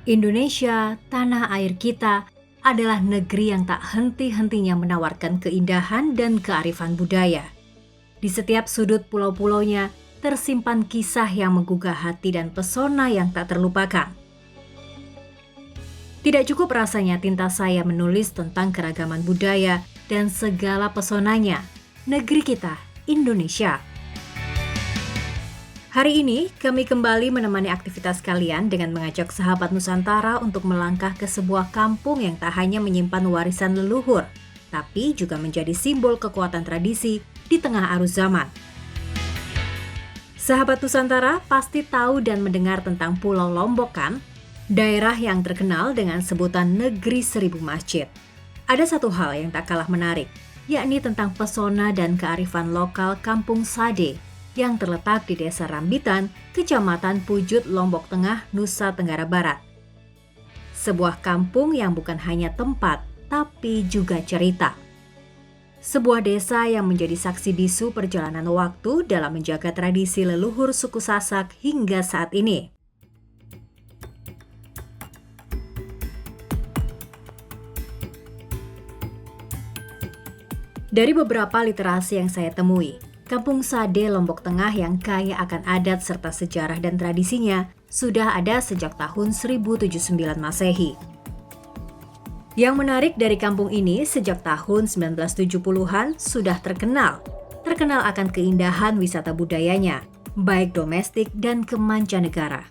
Indonesia, tanah air kita, adalah negeri yang tak henti-hentinya menawarkan keindahan dan kearifan budaya. Di setiap sudut pulau-pulaunya tersimpan kisah yang menggugah hati dan pesona yang tak terlupakan. Tidak cukup rasanya tinta saya menulis tentang keragaman budaya dan segala pesonanya, negeri kita, Indonesia. Hari ini, kami kembali menemani aktivitas kalian dengan mengajak sahabat Nusantara untuk melangkah ke sebuah kampung yang tak hanya menyimpan warisan leluhur, tapi juga menjadi simbol kekuatan tradisi di tengah arus zaman. Sahabat Nusantara pasti tahu dan mendengar tentang Pulau Lombok kan? Daerah yang terkenal dengan sebutan Negeri Seribu Masjid. Ada satu hal yang tak kalah menarik, yakni tentang pesona dan kearifan lokal Kampung Sade yang terletak di Desa Rambitan, Kecamatan Pujut, Lombok Tengah, Nusa Tenggara Barat. Sebuah kampung yang bukan hanya tempat, tapi juga cerita. Sebuah desa yang menjadi saksi bisu perjalanan waktu dalam menjaga tradisi leluhur suku Sasak hingga saat ini. Dari beberapa literasi yang saya temui, Kampung Sade Lombok Tengah yang kaya akan adat serta sejarah dan tradisinya sudah ada sejak tahun 1079 Masehi. Yang menarik dari kampung ini sejak tahun 1970-an sudah terkenal akan keindahan wisata budayanya, baik domestik dan kemancanegara.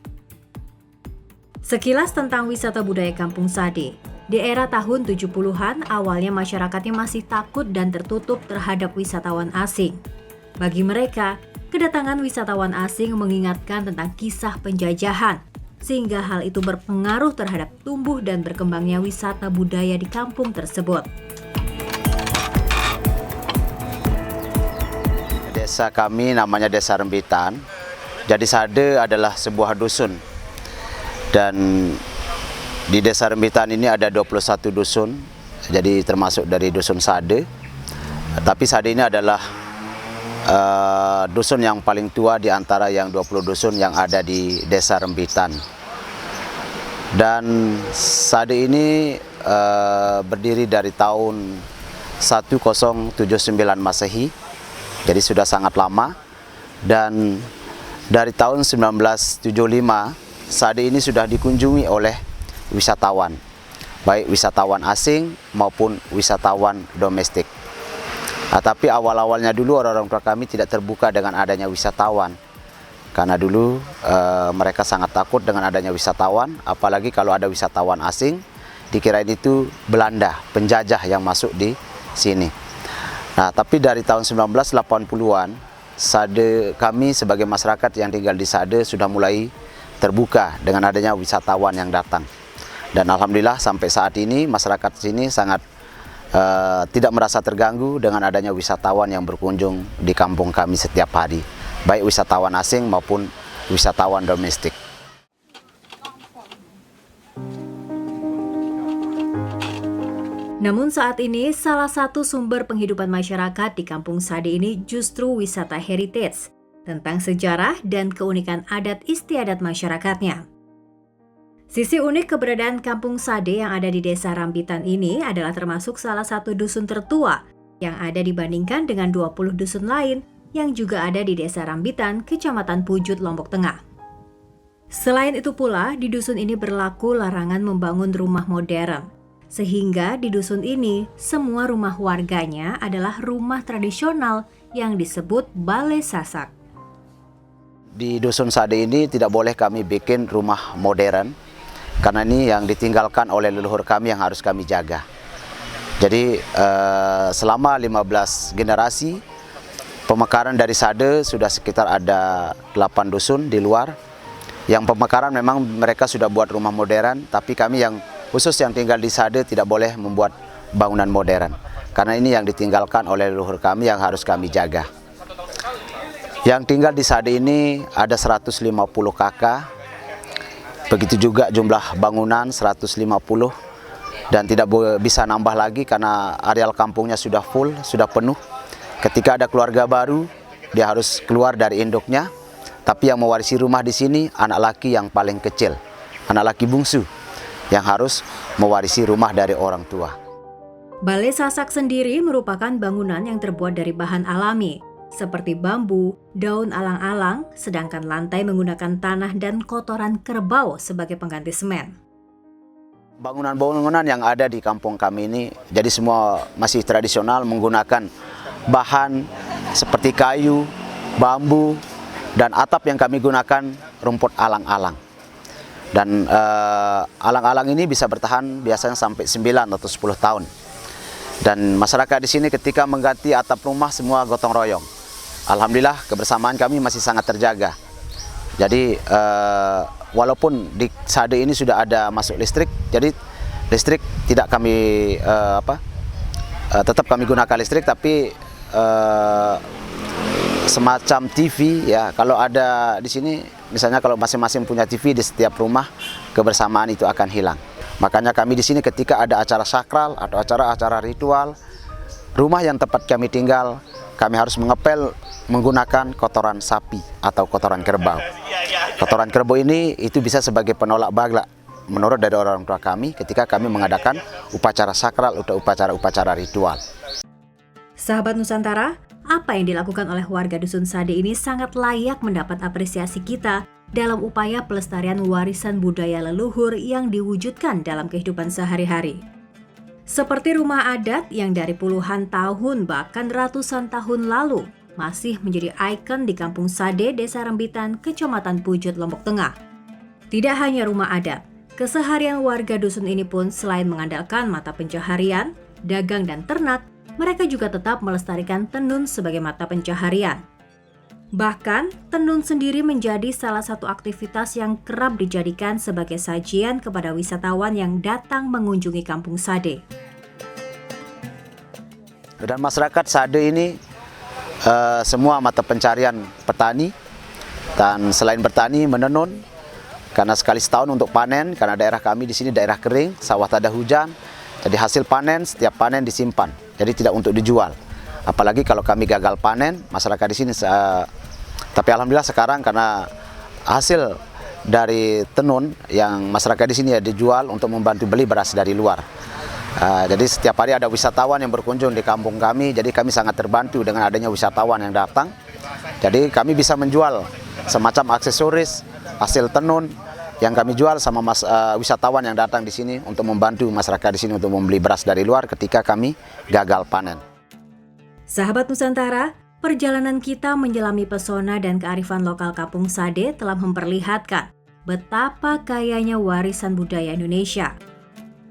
Sekilas tentang wisata budaya Kampung Sade. Di era tahun 70-an, awalnya masyarakatnya masih takut dan tertutup terhadap wisatawan asing. Bagi mereka, kedatangan wisatawan asing mengingatkan tentang kisah penjajahan, sehingga hal itu berpengaruh terhadap tumbuh dan berkembangnya wisata budaya di kampung tersebut. Desa kami namanya Desa Rambitan. Jadi Sade adalah sebuah dusun. Dan di Desa Rambitan ini ada 21 dusun, jadi termasuk dari dusun Sade. Tapi Sade ini adalah dusun yang paling tua di antara yang 20 dusun yang ada di Desa Rambitan. Dan Sade ini berdiri dari tahun 1079 Masehi, jadi sudah sangat lama. Dan dari tahun 1975, Sade ini sudah dikunjungi oleh wisatawan, baik wisatawan asing maupun wisatawan domestik. Tapi awal-awalnya dulu orang-orang tua kami tidak terbuka dengan adanya wisatawan, karena dulu mereka sangat takut dengan adanya wisatawan, apalagi kalau ada wisatawan asing, dikirain itu Belanda, penjajah yang masuk di sini. Nah, tapi dari tahun 1980-an, Sade kami sebagai masyarakat yang tinggal di Sade sudah mulai terbuka dengan adanya wisatawan yang datang. Dan alhamdulillah sampai saat ini masyarakat sini sangat tidak merasa terganggu dengan adanya wisatawan yang berkunjung di kampung kami setiap hari, baik wisatawan asing maupun wisatawan domestik. Namun saat ini salah satu sumber penghidupan masyarakat di Kampung Sade ini justru wisata heritage tentang sejarah dan keunikan adat istiadat masyarakatnya. Sisi unik keberadaan Kampung Sade yang ada di Desa Rambitan ini adalah termasuk salah satu dusun tertua yang ada dibandingkan dengan 20 dusun lain yang juga ada di Desa Rambitan, Kecamatan Pujut, Lombok Tengah. Selain itu pula, di dusun ini berlaku larangan membangun rumah modern, sehingga di dusun ini semua rumah warganya adalah rumah tradisional yang disebut Balai Sasak. Di dusun Sade ini tidak boleh kami bikin rumah modern, karena ini yang ditinggalkan oleh leluhur kami yang harus kami jaga. Jadi selama 15 generasi, pemekaran dari Sade sudah sekitar ada 8 dusun di luar. Yang pemekaran memang mereka sudah buat rumah modern, tapi kami yang khusus yang tinggal di Sade tidak boleh membuat bangunan modern. Karena ini yang ditinggalkan oleh leluhur kami yang harus kami jaga. Yang tinggal di Sade ini ada 150 kakak. Begitu juga jumlah bangunan 150 dan tidak bisa nambah lagi karena areal kampungnya sudah full, sudah penuh. Ketika ada keluarga baru, dia harus keluar dari induknya. Tapi yang mewarisi rumah di sini anak laki yang paling kecil, anak laki bungsu. yang harus mewarisi rumah dari orang tua. Balai Sasak sendiri merupakan bangunan yang terbuat dari bahan alami, seperti bambu, daun alang-alang, sedangkan lantai menggunakan tanah dan kotoran kerbau sebagai pengganti semen. Bangunan-bangunan yang ada di kampung kami ini, jadi semua masih tradisional menggunakan bahan seperti kayu, bambu, dan atap yang kami gunakan rumput alang-alang. Dan alang-alang ini bisa bertahan biasanya sampai 9 atau 10 tahun. Dan masyarakat di sini ketika mengganti atap rumah semua gotong royong. Alhamdulillah kebersamaan kami masih sangat terjaga. Jadi walaupun di Sade ini sudah ada masuk listrik, jadi listrik tidak kami tetap kami gunakan listrik, tapi semacam TV ya. Kalau ada di sini, misalnya kalau masing-masing punya TV di setiap rumah, kebersamaan itu akan hilang. Makanya kami di sini ketika ada acara sakral atau acara-acara ritual, rumah yang tempat kami tinggal, kami harus mengepel menggunakan kotoran sapi atau kotoran kerbau. Kotoran kerbau ini itu bisa sebagai penolak bala menurut dari orang tua kami ketika kami mengadakan upacara sakral atau upacara-upacara ritual. Sahabat Nusantara, apa yang dilakukan oleh warga Dusun Sade ini sangat layak mendapat apresiasi kita dalam upaya pelestarian warisan budaya leluhur yang diwujudkan dalam kehidupan sehari-hari. Seperti rumah adat yang dari puluhan tahun bahkan ratusan tahun lalu masih menjadi ikon di Kampung Sade, Desa Rembitan, Kecamatan Pujut, Lombok Tengah. Tidak hanya rumah adat, keseharian warga dusun ini pun selain mengandalkan mata pencaharian, dagang dan ternak, mereka juga tetap melestarikan tenun sebagai mata pencaharian. Bahkan, tenun sendiri menjadi salah satu aktivitas yang kerap dijadikan sebagai sajian kepada wisatawan yang datang mengunjungi Kampung Sade. Dan masyarakat Sade ini semua mata pencarian petani, dan selain bertani menenun, karena sekali setahun untuk panen, karena daerah kami di sini daerah kering, sawah tak ada hujan, jadi hasil panen setiap panen disimpan, jadi tidak untuk dijual. Apalagi kalau kami gagal panen, masyarakat di sini. Tapi alhamdulillah sekarang karena hasil dari tenun yang masyarakat di sini ya dijual untuk membantu beli beras dari luar. Jadi setiap hari ada wisatawan yang berkunjung di kampung kami, jadi kami sangat terbantu dengan adanya wisatawan yang datang. Jadi kami bisa menjual semacam aksesoris hasil tenun yang kami jual sama wisatawan yang datang di sini untuk membantu masyarakat di sini untuk membeli beras dari luar ketika kami gagal panen. Sahabat Nusantara, perjalanan kita menyelami pesona dan kearifan lokal Kampung Sade telah memperlihatkan betapa kayanya warisan budaya Indonesia.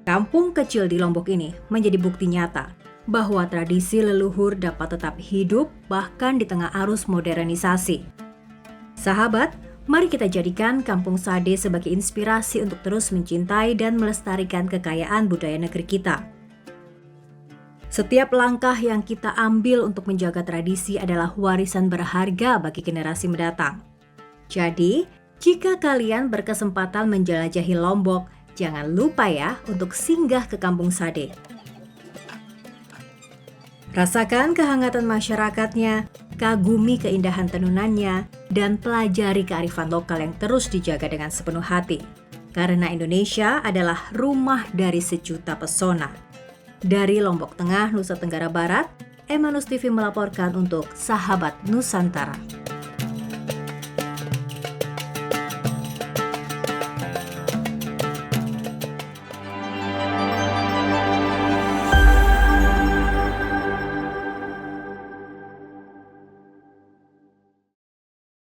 Kampung kecil di Lombok ini menjadi bukti nyata bahwa tradisi leluhur dapat tetap hidup bahkan di tengah arus modernisasi. Sahabat, mari kita jadikan Kampung Sade sebagai inspirasi untuk terus mencintai dan melestarikan kekayaan budaya negeri kita. Setiap langkah yang kita ambil untuk menjaga tradisi adalah warisan berharga bagi generasi mendatang. Jadi, jika kalian berkesempatan menjelajahi Lombok, jangan lupa ya untuk singgah ke Kampung Sade. Rasakan kehangatan masyarakatnya, kagumi keindahan tenunannya, dan pelajari kearifan lokal yang terus dijaga dengan sepenuh hati. Karena Indonesia adalah rumah dari sejuta pesona. Dari Lombok Tengah, Nusa Tenggara Barat, Emanus TV melaporkan untuk Sahabat Nusantara.